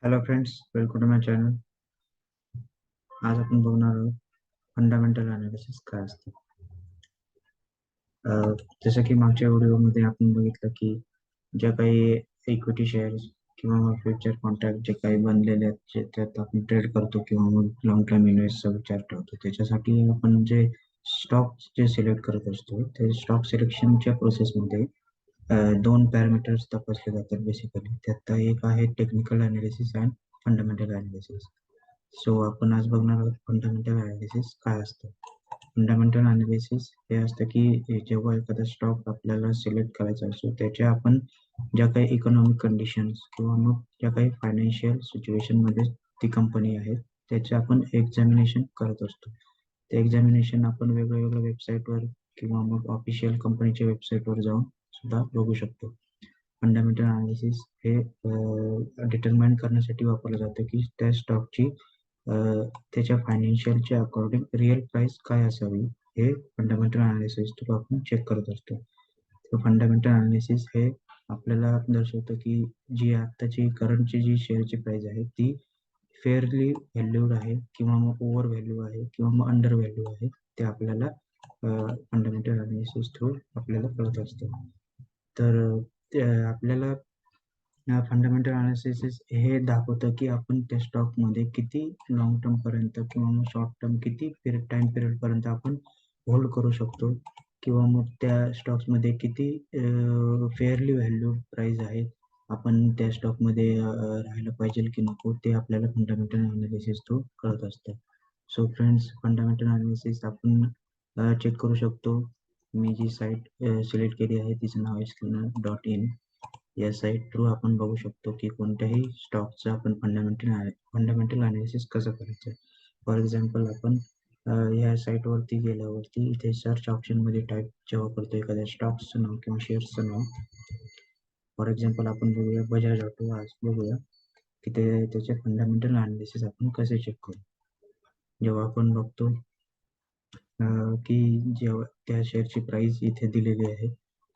Hello friends, welcome to my channel. आज आपण बघणार आहोत फंडामेंटल अनालिसिस काय असते. जसं की मागच्या व्हिडिओमध्ये आपण बघितलं की ज्या काही इक्विटी शेअर्स किंवा मग फ्युचर कॉन्ट्रॅक्ट जे काही बनलेले आहेत, जे त्यात आपण ट्रेड करतो किंवा मग लॉंग टर्म इन्व्हेस्टचा विचार ठेवतो, त्याच्यासाठी आपण जे स्टॉक जे सिलेक्ट करत असतो ते स्टॉक सिलेक्शनच्या प्रोसेसमध्ये दोन पॅरामीटर्स तपासले जातात बेसिकली. त्यात एक आहे technical analysis and fundamental analysis. So आपण आज बघणार आहोत फंडामेंटल अनालिसिस काय असतं. फंडामेंटल अनालिसिस हे असतं की जेव्हा एखादा स्टॉक आपल्याला सिलेक्ट करायचा असतो, त्याच्या आपण ज्या काही इकॉनॉमिक कंडिशन्स किंवा मग ज्या काही फायनान्शियल सिच्युएशनमध्ये ती कंपनी आहे त्याचे आपण एक्झामिनेशन करत असतो. ते एक्झामिनेशन आपण वेगवेगळ्या वेबसाईटवर किंवा मग ऑफिशियल कंपनीच्या वेबसाईटवर जाऊन सुद्धा बघू शकतो. फंडामेंटल अनालिसिस हे डिटरमाइन करण्यासाठी वापरलं जातं की त्या स्टॉकची त्याच्या फायनान्शियलच्या अकॉर्डिंग रिअल प्राइस काय असावी, हे फंडामेंटल अनालिसिस थ्रू आपण चेक करत असतो. तर फंडामेंटल अनालिसिस हे आपल्याला दर्शवतं की जी आत्ताची करंटची जी शेअरची प्राइस आहे ती फेअरली व्हॅल्यूड आहे किंवा मग ओव्हर व्हॅल्यू आहे किंवा मग अंडर व्हॅल्यू आहे, ते आपल्याला फंडामेंटल अनालिसिस थ्रू आपल्याला कळत असतं. तर आपल्याला फंडामेंटल अनालिसिस हे दाखवतं की आपण त्या स्टॉकमध्ये किती लॉंग टर्मपर्यंत किंवा मग शॉर्ट टर्म किती टाईम पिरियडपर्यंत आपण होल्ड करू शकतो किंवा मग त्या स्टॉक्समध्ये किती फेअरली व्हॅल्यू प्राईस आहे, आपण त्या स्टॉकमध्ये राहायला पाहिजे की नको, ते आपल्याला फंडामेंटल अनालिसिस थ्रू कळत असतं. सो फ्रेंड्स, फंडामेंटल अनालिसिस आपण चेक करू शकतो. मी जी साईट सिलेक्ट केली आहे तिचं नाव आहे स्किनर.इन. या साईट थ्रू आपण बघू शकतो की कोणत्याही स्टॉकचं आपण फंडामेंटल अनालिसिस कसं करायचं. फॉर एक्झाम्पल, आपण ह्या साईटवरती गेल्यावरती इथे सर्च ऑप्शनमध्ये टाईप जेव्हा करतो एखाद्या स्टॉक्सचं नाव किंवा शेअर्सचं नाव, फॉर एक्झाम्पल आपण बघूया बजाज ऑटो. आज बघूया की त्याचे फंडामेंटल अनालिसिस आपण कसे चेक करू. जेव्हा आपण बघतो की जेव्हा त्या शेअरची प्राइस इथे दिलेली आहे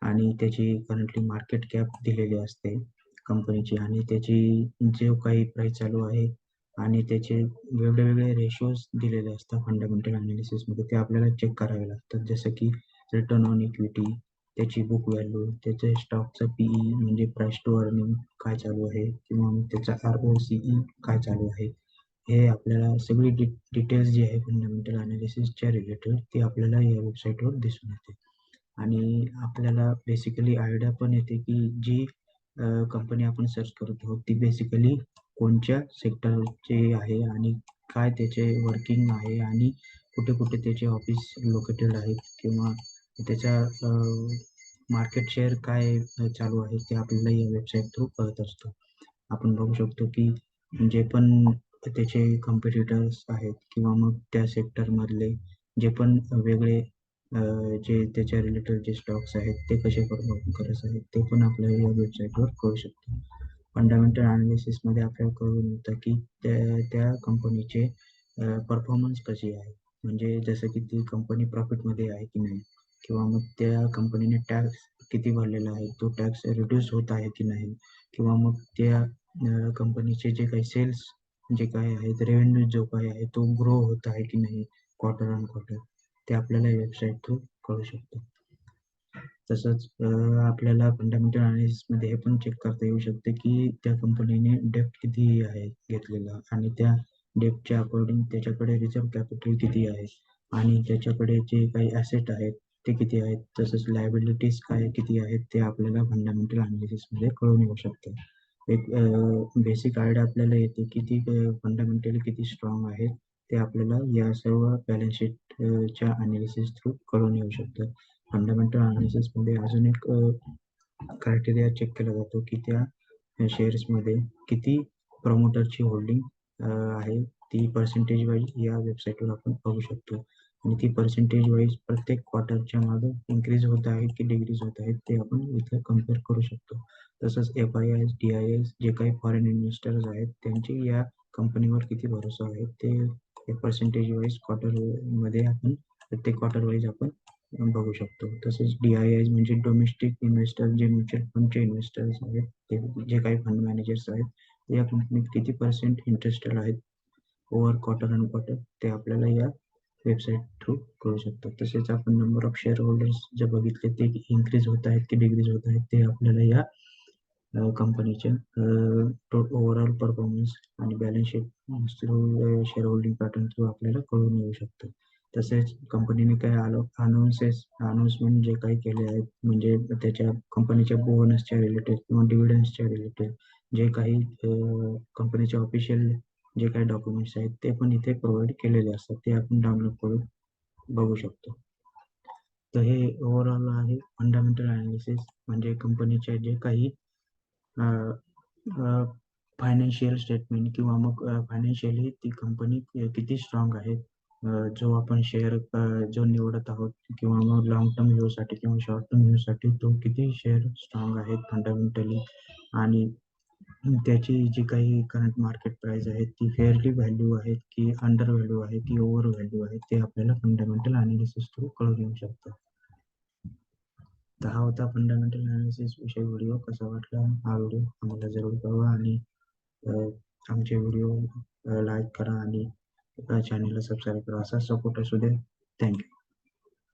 आणि त्याची करंटली मार्केट कॅप दिलेली असते कंपनीची, आणि त्याची जो काही प्राइस चालू आहे आणि त्याचे वेगवेगळे रेशोज दिलेले असतात फंडामेंटल अनालिसिसमध्ये, ते आपल्याला चेक करावे लागतात. जसं की रिटर्न ऑन इक्विटी, त्याची बुक व्हॅल्यू, त्याचे स्टॉकचं पीई म्हणजे प्राइस टू अर्निंग काय चालू आहे किंवा मग त्याचा ROCE काय चालू आहे, हे आपल्याला सगळी डिटेल्स जी आहे फंडामेंटल अनालिसिसच्या रिलेटेड ती आपल्याला या वेबसाईटवर दिसून येते. आणि आपल्याला बेसिकली आयडिया पण येते की जी कंपनी आपण सर्च करत आहोत ती बेसिकली कोणत्या सेक्टरचे आहे आणि काय त्याचे वर्किंग आहे आणि कुठे कुठे त्याचे ऑफिस लोकेटेड आहेत किंवा त्याच्या मार्केट शेअर काय चालू आहे, ते आपल्याला या वेबसाईट थ्रू कळत असतो. आपण बघू शकतो की जे पण त्याचे कॉम्पिटिटर्स आहेत किंवा मग त्या सेक्टरमधले जे पण वेगळे जे त्याच्या रिलेटेड जे स्टॉक्स आहेत ते कसे परफॉर्म करत आहेत, ते पण आपल्याला या वेबसाईटवर कळू शकतो. फंडामेंटल अनालिसिसमध्ये आपल्याला कळून येतं की त्या कंपनीचे परफॉर्मन्स कशी आहे, म्हणजे जसं की ती कंपनी प्रॉफिटमध्ये आहे की नाही, किंवा मग त्या कंपनीने टॅक्स किती भरलेला आहे, तो टॅक्स रिड्यूस होत आहे की नाही, किंवा मग त्या कंपनीचे जे काही सेल्स जे काही आहेत, रेव्हेन्यू जो काही आहे तो ग्रो होत आहे की नाही क्वार्टर ऑन क्वार्टर, ते आपल्याला वेबसाईट थ्रू कळू शकतो. तसंच आपल्याला फंडामेंटल अनालिसिसमध्ये हे पण चेक करता येऊ शकते की त्या कंपनीने डेप्ट किती आहे घेतलेला आणि त्या डेप्टच्या अकॉर्डिंग त्याच्याकडे रिझर्व्ह कॅपिटल किती आहे आणि त्याच्याकडे जे काही ॲसेट आहेत ते किती आहेत, तसंच लायबिलिटीज काय किती आहेत, ते आपल्याला फंडामेंटल अनालिसिसमध्ये कळून येऊ शकतं. एक बेसिक आयडिया आपल्याला येते की ती फंडामेंटली किती स्ट्रॉंग आहे, ते आपल्याला या सर्व बॅलन्स शीटच्या अनालिसिस थ्रू कळून येऊ शकतं. फंडामेंटल अनालिसिसमध्ये अजून एक क्रायटेरिया चेक केला जातो की त्या शेअर्समध्ये किती प्रमोटरची होल्डिंग आहे, ती पर्सेंटेज वाईज या वेबसाईटवर आपण बघू शकतो. आणि ती पर्सेंटेज वाईज प्रत्येक क्वार्टरच्या मागे इन्क्रीज होत आहे की डिक्रीज होत आहे, ते आपण इथं कम्पेअर करू शकतो. तसंच FIIs DIIs जे काही फॉरेन इन्व्हेस्टर्स आहेत त्यांची या कंपनीवर किती भरोसा आहे, ते पर्सेंटेज वाईज क्वार्टरमध्ये आपण प्रत्येक क्वार्टर वाईज आपण बघू शकतो. तसेच DIIs म्हणजे डोमेस्टिक इन्व्हेस्टर, जे म्युच्युअल फंडचे इन्व्हेस्टर्स आहेत, ते जे काही फंड मॅनेजर्स आहेत या कंपनीत किती पर्सेंट इंटरेस्टेड आहेत ओव्हर क्वार्टर अँड क्वार्टर ते आपल्याला या वेबसाईट थ्रू कळू शकतो. तसेच आपण नंबर ऑफ शेअर होल्डर्स जे बघितले ते इन्क्रीज होत आहेत की डिक्रीज होत आहेत ते आपल्याला या कंपनीच्या ओव्हरऑल परफॉर्मन्स आणि balance sheet through share holding pattern through आपल्याला कळून येऊ शकतं. तसेच कंपनीने काही अनाउन्समेंट जे काही केले आहेत म्हणजे त्याच्या कंपनीच्या बोनसच्या रिलेटेड किंवा डिव्हिडंड्सच्या रिलेटेड जे काही कंपनीचे ऑफिशियल जे काही डॉक्युमेंट्स आहेत ते पण इथे प्रोव्हाइड केलेले असतात ते आपण डाउनलोड करून बघू शकतो. तर हे ओव्हरऑल आहे फंडामेंटल अनालिसिस म्हणजे कंपनीचे जे काही फायनान्शियल स्टेटमेंट किंवा मग फायनान्शियली ती कंपनी किती स्ट्रॉंग आहे. जो आपण शेअर जो निवडत आहोत किंवा मग लॉंग टर्म व्ह्यूसाठी किंवा शॉर्ट टर्म व्ह्यूसाठी तो किती शेअर स्ट्रॉंग आहेत फंडामेंटली आणि त्याची जी काही करंट मार्केट प्राइस आहे ती फेअरली व्हॅल्यू आहे की अंडर व्हॅल्यू आहे की ओव्हर व्हॅल्यू आहे ते आपल्याला फंडामेंटल अनालिसिस थ्रू कळून येऊ शकतं. तर हा होता फंडामेंटल अनालिसिस विषयी व्हिडिओ. कसा वाटला हा व्हिडिओ आम्हाला जरूर कळवा आणि आमचे व्हिडिओ लाईक करा आणि चॅनलला सबस्क्राईब करा. असा सपोर्ट असू द्या. थँक्यू.